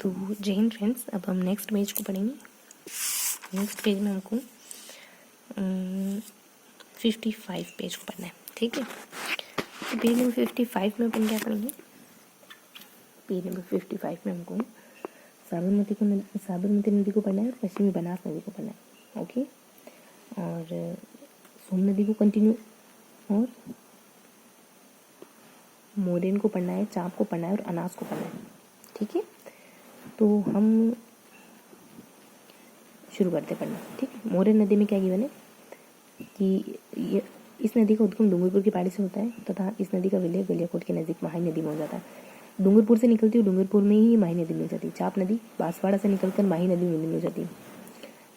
तो जय हिंद फ्रेंड्स, अब हम नेक्स्ट पेज को पढ़ेंगे। नेक्स्ट पेज में हमको 55 पेज को पढ़ना है, ठीक है। तो पेज नंबर 55 में अपन क्या पढ़ेंगे? पेज नंबर 55 में हमको साबरमती नदी को पढ़ना है और पश्चिमी बनास नदी को पढ़ना है, ओके। और सोन नदी को कंटिन्यू और मोरेन को पढ़ना है, चाँप को पढ़ना है और अनास को पढ़ना है, ठीक है। तो हम शुरू करते पढ़ना, ठीक है। मोरेन नदी में क्या गिवन है कि इस नदी का उद्गम डूंगरपुर की पहाड़ी से होता है तथा इस नदी का विलय गलियाकोट के नज़दीक माही नदी में हो जाता है। डूंगरपुर से निकलती है, डूंगरपुर में ही माही नदी मिल जाती है। चाप नदी बांसवाड़ा से निकलकर माही नदी में मिल जाती है।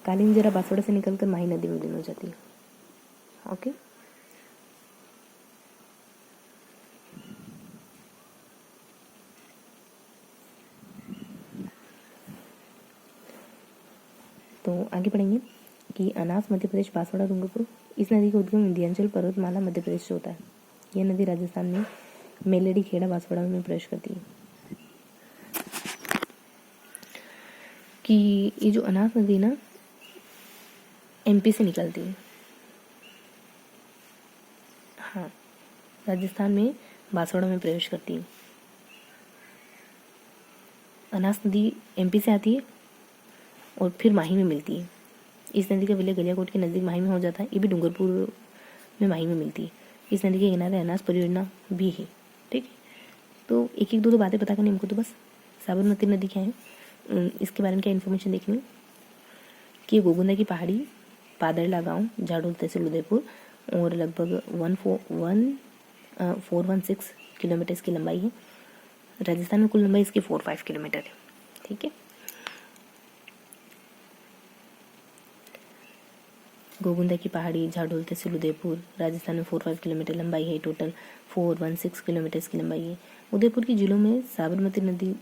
कालीन जरा बांसवाड़ा से निकलकर माही नदी में मिल जाती है, ओके। तो आगे पढ़ेंगे कि अनास मध्य प्रदेश बांसवाड़ा डूंगरपुर। इस नदी का उद्गम विंध्याचल पर्वतमाला मध्य प्रदेश से होता है। यह नदी राजस्थान में मेलड़ी खेड़ा बांसवाड़ा में प्रवेश करती है। कि ये जो अनास नदी ना एमपी से निकलती है, हाँ, राजस्थान में बांसवाड़ा में प्रवेश करती है। अनास नदी एमपी से आती है और फिर माही में मिलती है। इस नदी का विलय गलियाकोट के नज़दीक माही में हो जाता है। ये भी डूंगरपुर में माही में मिलती है। इस नदी के किनारे अनास परियोजना भी है, ठीक है। तो एक एक दो बातें पता करनी हमको। तो बस साबरमती नदी क्या है, इसके बारे में क्या इन्फॉर्मेशन देखनी कि गोगुंदा की पहाड़ी, पादरला गांव, झाड़ोल तहसील उदयपुर और लगभग 416 किलोमीटर इसकी लंबाई है। राजस्थान में कुल लंबाई इसकी 45 किलोमीटर है, ठीक है। गोगुंदा की पहाड़ी, झाड़ोल तहसील उदयपुर, राजस्थान में 45 किलोमीटर लंबाई है। टोटल 416 किलोमीटर की लंबाई है। उदयपुर की जिलों में साबरमती नदी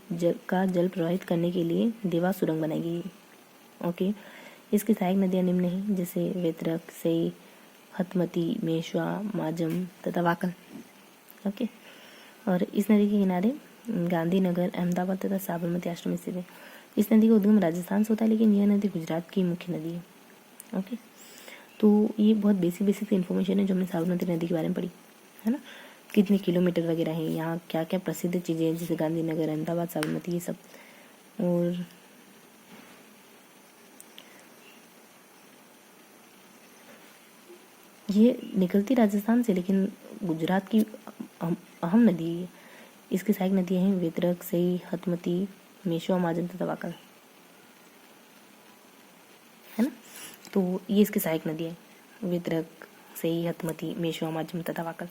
का जल प्रवाहित करने के लिए देवा सुरंग बनाई गई है, ओके। इसकी सहायक नदियाँ निम्न हैं, जैसे वेतरक, सई, हतमती, मेशवा, माजम तथा वाकल, ओके। और इस नदी के किनारे गांधीनगर, अहमदाबाद तथा साबरमती आश्रम स्थित है। इस नदी का उद्गम राजस्थान से होता है, लेकिन यह नदी गुजरात की मुख्य नदी है, ओके। तो ये बहुत बेसिक इन्फॉर्मेशन है जो हमने साबरमती नदी के बारे में पढ़ी, है ना। कितने किलोमीटर वगैरह हैं, यहाँ क्या क्या प्रसिद्ध चीज़ें हैं, जैसे गांधीनगर, अहमदाबाद, साबरमती, ये सब। और ये निकलती राजस्थान से, लेकिन गुजरात की अहम नदी है। इसकी सहायक नदियाँ हैं वेतरक, सई, हतमती, मेशवा, माजन तथा वाकल, है ना। तो ये इसकी सहायक नदी है, वेतरक, सई, हतमती, मेशवा, माजम तथा वाकल।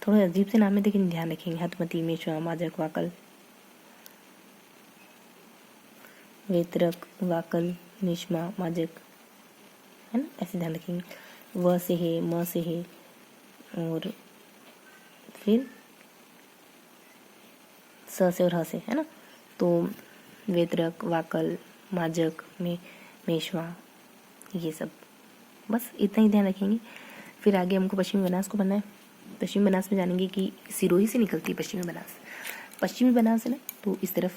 थोड़े अजीब से नाम है, लेकिन ध्यान रखेंगे। हतमती, मेशवा, माजक, वाकल, वेतरक, वाकल, मेशवा, माजक, है ना, ऐसे ध्यान रखेंगे। व से है, म से है, और फिर स से और ह से, है ना। तो वेतरक, वाकल, माजक, मेशवा, ये सब, बस इतना ही ध्यान रखेंगे। फिर आगे हमको पश्चिमी बनास को पढ़ना है। पश्चिमी बनास में जानेंगे कि सिरोही से निकलती है पश्चिमी बनास। पश्चिमी बनास है ना, तो इस तरफ,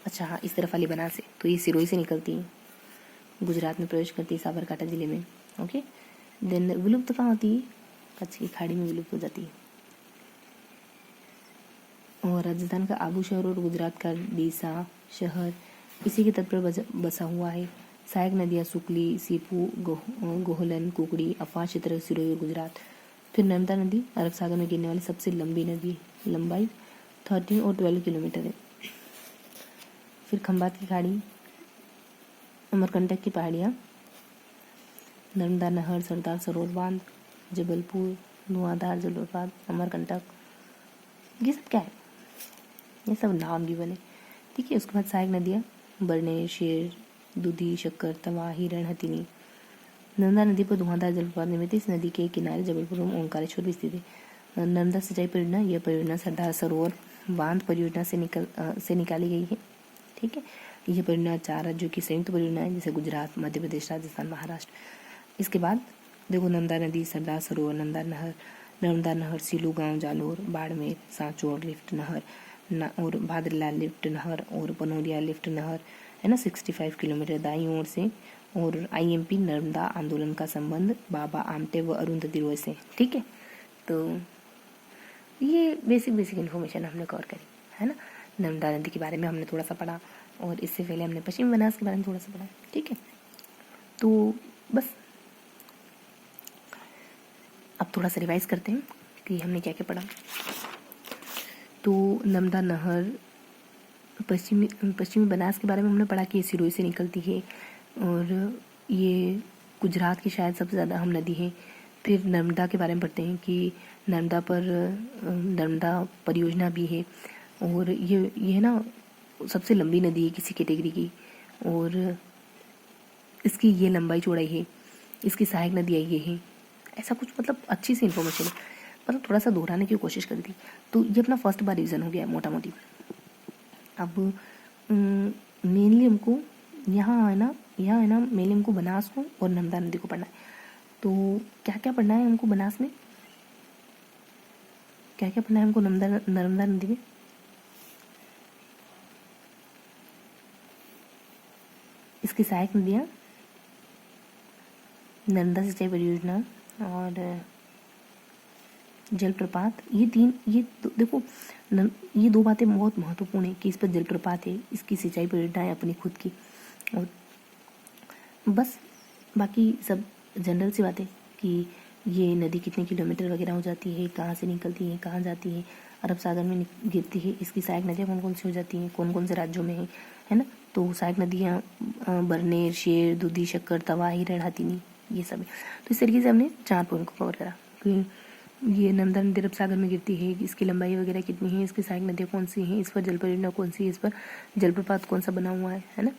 अच्छा हाँ, इस तरफ वाली बनास है, तो ये सिरोही से निकलती है, गुजरात में प्रवेश करती है, साबरकांठा जिले में, ओके। देन विलुप्त कहाँ होती है? कच्छ की खाड़ी में विलुप्त हो जाती है। और राजस्थान का आबू शहर और गुजरात का डीसा शहर इसी के तट पर बसा हुआ है। सहायक नदियाँ सुकली, सीपू, गोहलन, कुकड़ी, अफवाह क्षेत्र, सिरोही और गुजरात। फिर नर्मदा नदी अरब सागर में गिरने वाली सबसे लंबी नदी, लंबाई 13 और 12 किलोमीटर है। फिर खंबात की खाड़ी, अमरकंटक की पहाड़ियाँ, नर्मदा नहर, सरदार सरोवर बांध, जबलपुर, धुआंधार जलप्रपात, अमरकंटक, ये सब क्या है? ये सब नाम गिवन है, ठीक है। उसके बाद सहायक नदियाँ बरने, शेर, दूधी, शक्कर, तवा, हिरण, हथिनी। नर्मदा नदी पर धुआंधार जलप्रपात निर्मित। इस नदी के किनारे जबलपुर में ओंकारेश्वर भी स्थित है। नर्मदा सिंचाई परियोजना, यह परियोजना सरदार सरोवर बांध परियोजना से निकाली गई है, ठीक है। ये परियोजना 4 राज्यों की संयुक्त परियोजना है, जैसे गुजरात, मध्य प्रदेश, राजस्थान, महाराष्ट्र। इसके बाद देखो नर्मदा नदी, सरदार सरोवर, नर्मदा नहर, सिलू गांव, जालोर, बाड़मेर, सांचौर लिफ्ट नहर और भादरलाल लिफ्ट नहर और पनोरिया लिफ्ट नहर है ना, 65 किलोमीटर दाईं ओर से। और IMP नर्मदा आंदोलन का संबंध बाबा आमटे व अरुंधति रॉय से। ठीक है, तो ये बेसिक इन्फॉर्मेशन हमने कवर करी है ना। नर्मदा नदी के बारे में हमने थोड़ा सा पढ़ा और इससे पहले हमने पश्चिमी बनास के बारे में थोड़ा सा पढ़ा। ठीक है, तो बस अब थोड़ा सा रिवाइज करते हैं कि हमने क्या क्या पढ़ा। तो नर्मदा नहर पश्चिमी बनास के बारे में हमने पढ़ा कि ये सिरोही से निकलती है और ये गुजरात की शायद सबसे ज़्यादा अहम नदी है। फिर नर्मदा के बारे में पढ़ते हैं कि नर्मदा परियोजना भी है और ये ना सबसे लंबी नदी है किसी कैटेगरी की और इसकी ये लंबाई चौड़ाई है, इसकी सहायक नदियाँ ये है, ऐसा कुछ मतलब अच्छी सी इन्फॉर्मेशन है, मतलब थोड़ा सा दोहराने की कोशिश करी थी। तो ये अपना फर्स्ट बार रिविजन हो गया है मोटा मोटी। अब मेनली हमको यहाँ है ना मेनली हमको बनास को और नर्मदा नदी को पढ़ना है। तो क्या क्या पढ़ना है हमको बनास में, क्या क्या पढ़ना है हमको नर्मदा नदी में? इसकी सहायक नदियाँ, नर्मदा सिंचाई परियोजना और जलप्रपात, देखो ये दो बातें बहुत महत्वपूर्ण है कि इस पर जलप्रपात है, इसकी सिंचाई परियोजना है अपनी खुद की, और बस बाकी सब जनरल सी बातें कि ये नदी कितने किलोमीटर वगैरह हो जाती है, कहाँ से निकलती है, कहाँ जाती है, अरब सागर में गिरती है, इसकी सहायक नदियाँ कौन कौन सी हो जाती हैं, कौन कौन से राज्यों में है ना। तो सहायक नदियाँ बरनेर, शेर, दूधी, शक्कर, तवा, हिरण, हाथीनी, ये सब है। तो इस तरीके से हमने 4 पॉइंट को कवर करा कि ये नर्मदा नदी अरब सागर में गिरती है, इसकी लंबाई वगैरह कितनी है, इसकी सहायक नदियाँ कौन सी हैं, इस पर जल परियोजना कौन सी है, इस पर जलप्रपात कौन सा बना हुआ है ना।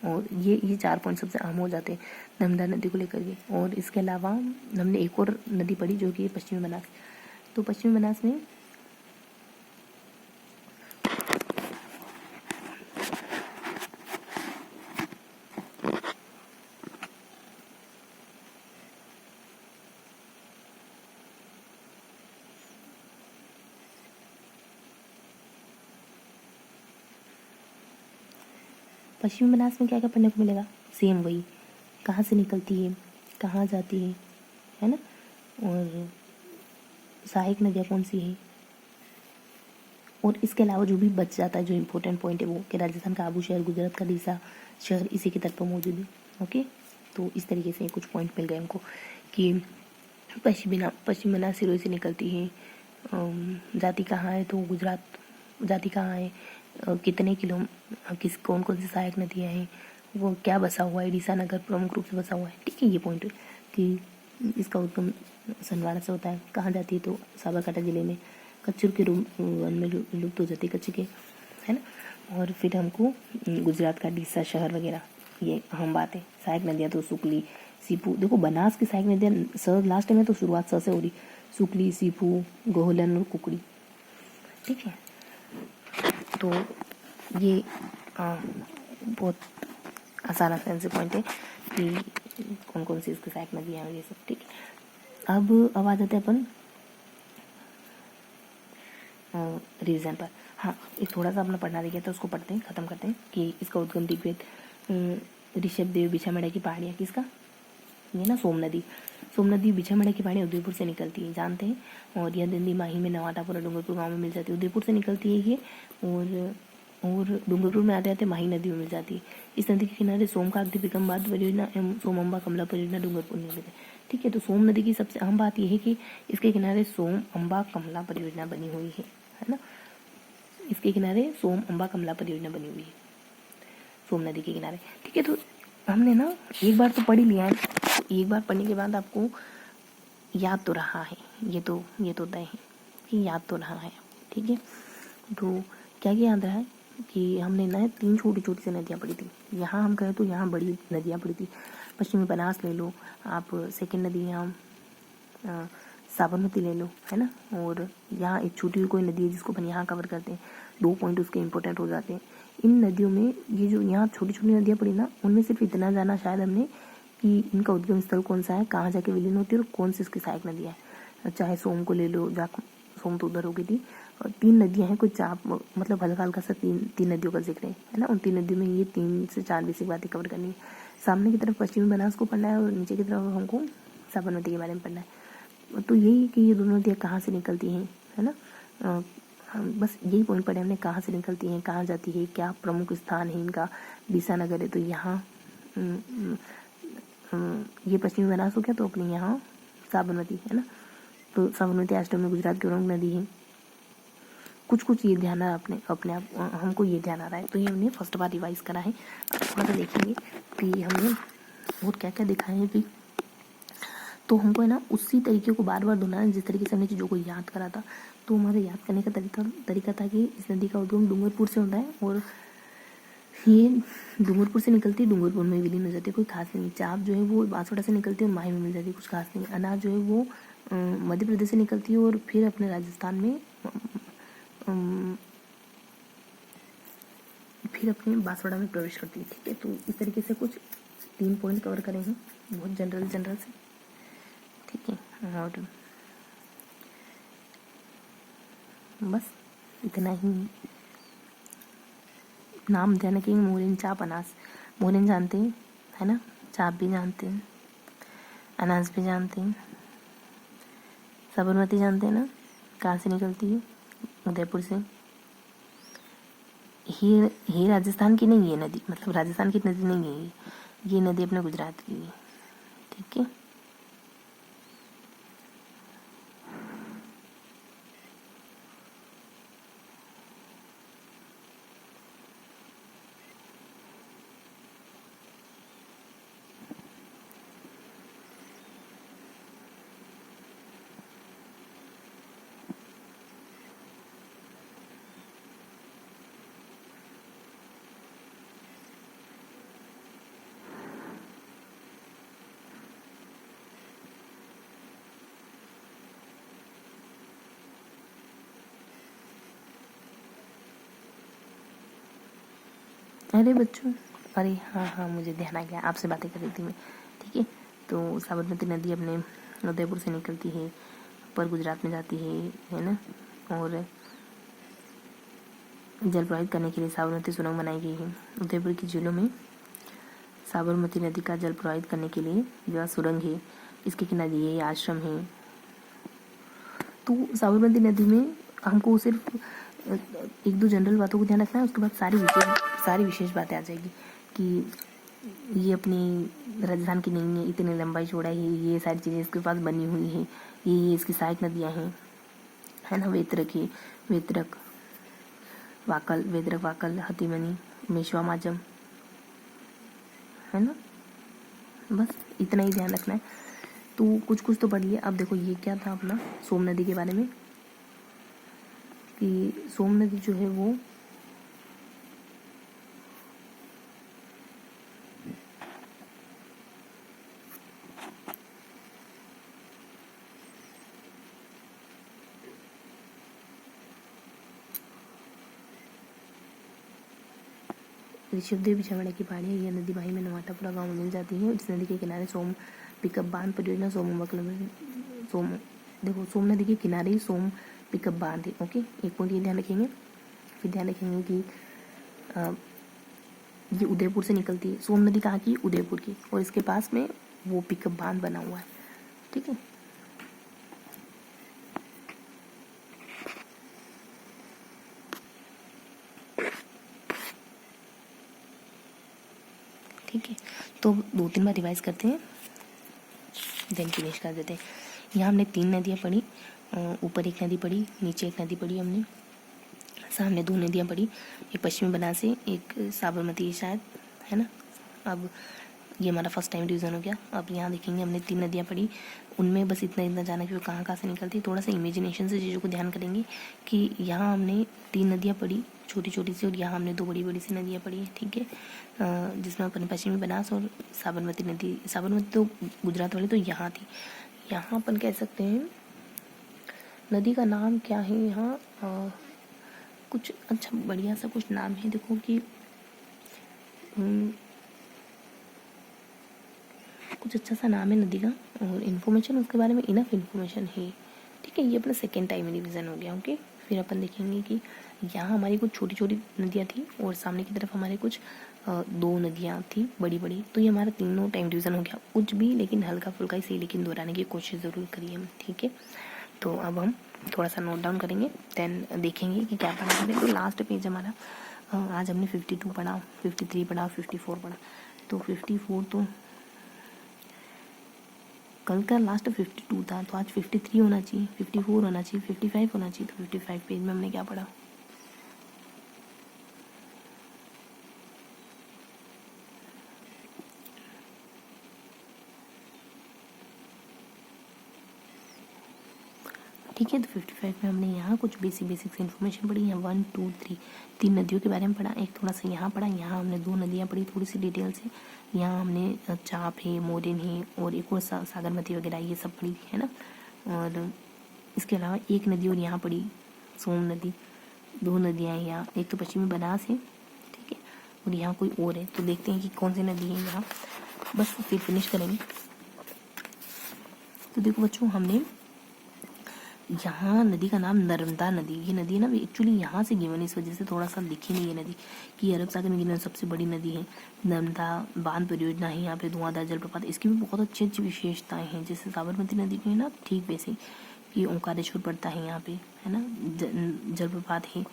और ये 4 पॉइंट सबसे अहम हो जाते हैं नर्मदा नदी को लेकर के। और इसके अलावा हमने एक और नदी पढ़ी जो कि पश्चिमी बनास। तो पश्चिमी बनास में पश्चिमी बनास में क्या क्या पढ़ने को मिलेगा, सेम वही, कहाँ से निकलती है, कहाँ जाती है ना, और सहायक नदियाँ कौन सी है। और इसके अलावा जो भी बच जाता है, जो इम्पोर्टेंट पॉइंट है वो कि राजस्थान का आबू शहर, गुजरात का डीसा शहर इसी के तट पर मौजूद है। ओके, तो इस तरीके से कुछ पॉइंट मिल गए हमको कि पश्चिम बनास सिरोही से निकलती है, जाति कहाँ है, तो गुजरात जाति कहाँ है, कितने कौन कौन सी सहायक नदियाँ हैं, वो क्या बसा हुआ है, डीसा नगर प्रमुख रूप से बसा हुआ है। ठीक है, ये पॉइंट कि इसका उद्गम सनवाड़ा से होता है, कहाँ जाती है, तो साबरकांठा जिले में, कच्चर के वन में लुप्त हो जाती है कच्चे के, है ना। और फिर हमको गुजरात का डीसा शहर वगैरह, ये अहम बात है। सहायक नदियाँ तो सुकली, सीपू, देखो बनास की सहायक नदियाँ लास्ट में तो शुरुआत से हो रही, सुकली, सीपू, गोहलन और कुकड़ी। ठीक है, तो ये बहुत आसान से पॉइंट है कि कौन कौन सी इसकी सहायक नदियाँ हैं, ये सब। ठीक है, अब आ जाते हैं अपन रिवीजन पर। हाँ, एक थोड़ा सा अपना पढ़ना रह गया था, उसको पढ़ते हैं, ख़त्म करते हैं कि इसका उद्गम ऋग्वेद ऋषभ देव बिछामेड़ा की पहाड़ियाँ, किसका, ये ना सोम नदी बिछामेड़ा की पहाड़ियाँ उदयपुर से निकलती है, जानते हैं। और यह नदी माही में नवाटापुरा डूंगरपुर गाँव में मिल जाती है, उदयपुर से निकलती है ये, और डूंगरपुर में आते आते माही नदी में मिल जाती है। इस नदी के किनारे सोम कागदी पिकमबाद परियोजना एवं सोम अम्बा कमला परियोजना डूंगरपुर में मिलती है। ठीक है, तो सोम नदी की सबसे अहम बात यह है कि इसके किनारे सोम अम्बा कमला परियोजना बनी हुई है ना। इसके किनारे सोम अम्बा कमला परियोजना बनी हुई है सोम नदी के किनारे। ठीक है, तो हमने ना एक बार तो पढ़ ही लिया है, तो एक बार पढ़ने के बाद आपको याद तो रहा है, ये तो तय है कि याद तो रहा है। ठीक है, तो क्या क्या याद रहा है कि हमने ना 3 छोटी छोटी सी नदियाँ पढ़ी थी। यहाँ हम कहें तो यहाँ बड़ी नदियाँ पढ़ी थी, पश्चिमी बनास ले लो आप, सेकेंड नदी यहाँ साबरमती ले लो, है ना। और यहाँ एक छोटी कोई नदी है जिसको अपन यहाँ कवर करते हैं, 2 पॉइंट उसके इंपॉर्टेंट हो जाते हैं। इन नदियों में ये जो यहाँ छोटी छोटी नदियाँ पड़ी ना, उनमें सिर्फ इतना जाना शायद हमने कि इनका उद्गम स्थल कौन सा है, कहाँ जाके विलीन होती है और कौन सी इसकी सहायक नदियाँ है। चाहे सोम को ले लो, जा सोम तो उधर हो गई थी, और 3 नदियाँ हैं, कुछ मतलब हल्का हल्का सा तीन नदियों का जिक्र है ना। उन 3 नदियों में ये 3 से 4 बेसिक बातें कवर करनी है। सामने की तरफ पश्चिमी बनास को पढ़ना है और नीचे की तरफ हमको साबरमती के बारे में पढ़ना है। तो यही कि ये दोनों नदियाँ कहाँ से निकलती हैं, है ना। बस यही पॉइंट पढ़े हमने, कहाँ से निकलती हैं, कहाँ जाती है, क्या प्रमुख स्थान है इनका। बीसानगर है तो यहाँ ये पश्चिमी बनास हो गया, तो अपने यहाँ साबरमती है ना। तो साबरमती आज में गुजरात की प्रमुख नदी है। कुछ ये ध्यान है अपने आप हमको ये ध्यान आ रहा है। तो ये हमने फर्स्ट बार रिवाइज करा है। थोड़ा सा देखेंगे कि हमने और क्या क्या दिखाए हैं। भी तो हमको है ना उसी तरीके को बार बार दोहराना है जिस तरीके से हमने चीज़ों को याद करा था। तो हमारे याद करने का तरीका था कि इस नदी का उद्गम डूंगरपुर से होता है और ये डूंगरपुर से निकलती है, डूंगरपुर में विलीन हो जाती है, कोई खास नहीं। चाप जो है वो बांसवाड़ा से निकलती है और माही में मिल जाती है, कुछ खास नहीं। अनाज जो है वो मध्य प्रदेश से निकलती है और फिर अपने राजस्थान में फिर अपने बांसवाड़ा में प्रवेश करती है। ठीक है, तो इस तरीके से कुछ 3 पॉइंट कवर करेंगे, बहुत जनरल से। ठीक है, और बस इतना ही। नाम ध्यान रखेंगे, मोरिन, चाप, अनाज। मोरिन जानते हैं है ना, चाप भी जानते हैं, अनाज भी जानते हैं, साबरमती जानते हैं ना, कहाँ से निकलती है, उदयपुर से। ये राजस्थान की नहीं है नदी, मतलब राजस्थान की नदी नहीं है ये नदी अपने गुजरात की है। ठीक है, अरे बच्चों, अरे हाँ, मुझे ध्यान आ गया, आपसे बातें कर रही थी मैं। ठीक है, तो साबरमती नदी अपने उदयपुर से निकलती है, पर गुजरात में जाती है ना। और जल प्रवाहित करने के लिए साबरमती सुरंग बनाई गई है। उदयपुर की झीलों में साबरमती नदी का जल प्रवाहित करने के लिए जो सुरंग है, इसके किनारे ये आश्रम है। तो साबरमती नदी में हमको सिर्फ 1-2 जनरल बातों को ध्यान रखना है, उसके बाद सारी विशेष बातें आ जाएगी कि ये अपनी राजस्थान की नहीं है, इतनी लंबाई चौड़ाई है, ये सारी चीज़ें इसके पास बनी हुई हैं, ये इसकी सहायक नदियाँ हैं, है ना। वेत्रक है, वेत्रक वाकल, हतीमनी, मेशवा माजम, है ना। बस इतना ही ध्यान रखना है। तो कुछ तो पढ़ लिया। अब देखो ये क्या था अपना सोम नदी के बारे में, कि सोम नदी जो है वो ऋषभदेव बिछावड़ा की पहाड़ी है। यह नदी माही में नवाटापुरा गांव में मिल जाती है। इस नदी के किनारे सोम पिकअप बांध परियोजना सोम नदी के किनारे ही सोम पिकअप बांध है। ओके, एक पॉइंट ये ध्यान रखेंगे। फिर ध्यान रखेंगे कि ये उदयपुर से निकलती है। सोम नदी कहाँ की, उदयपुर की, और इसके पास में वो पिकअप बांध बना हुआ है। ठीक है, ठीक है। तो 2-3 बार रिवाइज करते हैं, देन फिनिश कर देते हैं। यहाँ हमने 3 नदियाँ पढ़ी, ऊपर एक नदी पढ़ी, नीचे एक नदी पढ़ी हमने, सामने 2 नदियाँ पढ़ी, एक पश्चिमी बनास से, एक साबरमती शायद, है ना। अब ये हमारा फर्स्ट टाइम रिवीजन हो गया। अब यहाँ देखेंगे हमने 3 नदियाँ पढ़ी, उनमें बस इतना जाना कि वो कहाँ से निकलती है। थोड़ा सा इमेजिनेशन से चीज़ों को ध्यान करेंगे कि यहाँ हमने 3 नदियाँ पढ़ी छोटी छोटी सी, और यहाँ हमने 2 बड़ी बड़ी सी नदियाँ पढ़ी है। ठीक है, जिसमें अपन पश्चिमी बनास और साबरमती नदी, साबरमती तो गुजरात वाली तो यहाँ थी। यहाँ अपन कह सकते हैं नदी का नाम क्या है यहाँ, कुछ अच्छा बढ़िया सा कुछ नाम है, देखो कि कुछ अच्छा सा नाम है नदी का और इन्फॉर्मेशन उसके बारे में इनफ इन्फॉर्मेशन है। ठीक है, ये अपना सेकेंड टाइम रिवीजन हो गया। ओके, फिर अपन देखेंगे कि यहाँ हमारी कुछ छोटी छोटी नदियाँ थी और सामने की तरफ हमारे कुछ 2 नदियाँ थी बड़ी बड़ी। तो ये हमारा तीनों टाइम रिवीजन हो गया, कुछ भी लेकिन हल्का फुल्का इसे लेकिन दोहराने की कोशिश ज़रूर करिए हम। ठीक है, तो अब हम थोड़ा सा नोट डाउन करेंगे, देन देखेंगे कि क्या पढ़ा है। तो लास्ट पेज हमारा आज हमने 52 पढ़ा, 53 पढ़ा, 54 पढ़ा। तो 54 तो कल का लास्ट 52 था, तो आज 53 होना चाहिए, 54 होना चाहिए, 55 होना चाहिए। तो 55 पेज में हमने क्या पढ़ा? ठीक है, तो 55 में हमने यहाँ कुछ बेसिक्स इन्फॉर्मेशन पढ़ी है। 1 2 3 3 नदियों के बारे में पढ़ा, एक थोड़ा सा यहाँ पढ़ा। यहाँ हमने 2 नदियाँ पढ़ी थोड़ी सी डिटेल से। यहाँ हमने चाप है, मोरिन है और एक और सागरमती वगैरह ये सब पढ़ी है ना। और इसके अलावा एक नदी और यहाँ पढ़ी, सोम नदी। 2 नदियाँ हैं यहाँ, एक तो पश्चिमी बनास है, ठीक है, और यहाँ कोई और है। तो देखते हैं कि कौन सी नदी है यहाँ, बस फिर फिनिश करेंगे। तो देखो बच्चों, हमने यहाँ नदी का नाम नर्मदा नदी, ये नदी ना एक्चुअली यहाँ से गिवन, इस वजह से थोड़ा सा लिखी नहीं ये नदी कि अरब सागर में गिवन सबसे बड़ी नदी है। नर्मदा बांध परियोजना है यहाँ पे, धुआंधार जलप्रपात, इसकी भी बहुत अच्छी अच्छी विशेषताएं हैं। जैसे साबरमती नदी में है ना, ठीक वैसे कि ओंकारेश्वर पड़ता है यहाँ पे, है ना, जलप्रपात है।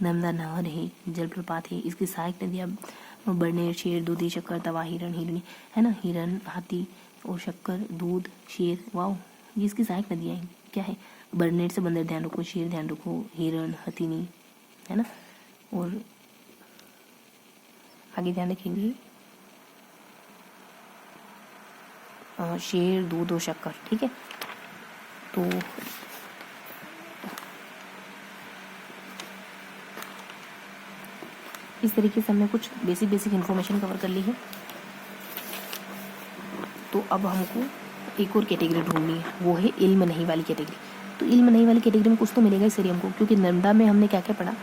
नर्मदा नहर है, जलप्रपात है। इसकी सहायक नदियाँ बरनेर, शेर, दूधी, शक्कर, तवा, हिरण, हिरणी, है ना, हिरण, हाथी और शक्कर, दूध, शेर, वाओ, ये इसकी सहायक नदियाँ हैं। क्या है? बरनेर से बंदर ध्यान रखो, शेर ध्यान रखो, हिरण, हथिनी, है ना, और आगे ध्यान रखेंगे शेर, दूध और शक्कर। ठीक है, तो इस तरीके से हमने कुछ बेसिक इन्फॉर्मेशन कवर कर ली है। तो अब हमको एक और कैटेगरी ढूंढनी है, वो है इल्म नहीं वाली कैटेगरी। तो इल्म नहीं वाली कैटेगरी में कुछ तो मिलेगा ही सही हमको, क्योंकि नर्मदा में हमने क्या क्या पढ़ा,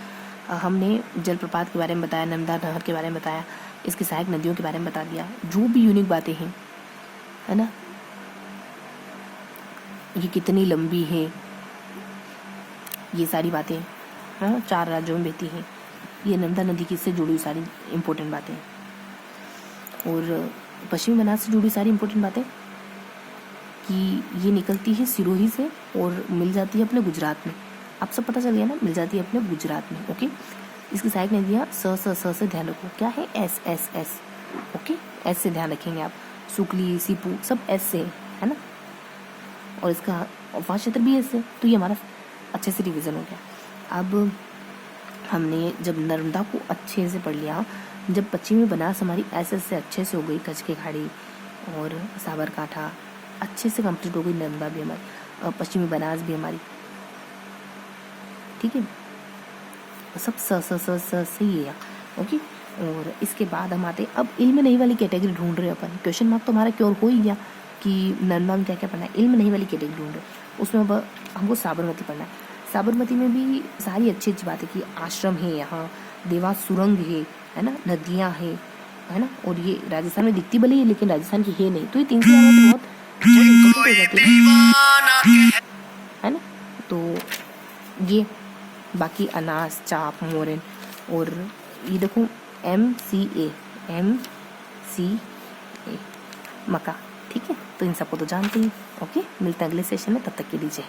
हमने जलप्रपात के बारे में बताया, नर्मदा नहर के बारे में बताया, इसकी सहायक नदियों के बारे में बता दिया, जो भी यूनिक बातें हैं, है ना, ये कितनी लंबी है, ये सारी बातें, हाँ, 4 राज्यों में बहती है, ये नर्मदा नदी की से जुड़ी सारी इम्पोर्टेंट बातें, और पश्चिमी बनास से जुड़ी सारी इम्पोर्टेंट बातें कि ये निकलती है सिरोही से और मिल जाती है अपने गुजरात में। आप सब पता चल गया ना, मिल जाती है अपने गुजरात में। ओके, इसकी सहायक नदियाँ स से ध्यान रखो, क्या है? एस। ओके, एस से ध्यान रखेंगे आप। सुकली, सीपू सब एस से है ना, और इसका उपवास क्षेत्र भी एस से। तो ये हमारा अच्छे से रिविजन हो गया। अब हमने जब नर्मदा को अच्छे से पढ़ लिया, जब पश्चिमी बनास हमारी एस से अच्छे से हो गई, कच्छ की खाड़ी और साबरकांठा अच्छे से कंप्लीट हो गई, नर्मदा भी हमारी, पश्चिमी बनास भी हमारी, ठीक है, सब स से ही है। ओके, और इसके बाद हम आते, अब इल्म नहीं वाली कैटेगरी ढूंढ रहे हैं अपन। क्वेश्चन मार्क तो हमारा क्योर हो ही गया कि नर्मदा में क्या क्या पढ़ना है, इल्म नहीं वाली कैटेगरी ढूंढ रहे, उसमें अब हमको साबरमती पढ़ना है। साबरमती में भी सारी अच्छी अच्छी बातें की, आश्रम है यहाँ, देवास सुरंग है ना, नदियाँ है ना, और ये राजस्थान में दिखती भले ही लेकिन राजस्थान की है नहीं। तो ये 3 से बहुत हो जाती है ना। तो ये बाकी अनास, चाप, मोरन, और ये देखो MCA मक्का। ठीक है, तो इन सबको तो जानते ही। ओके, मिलते हैं अगले सेशन में, तब तक के लिए जय।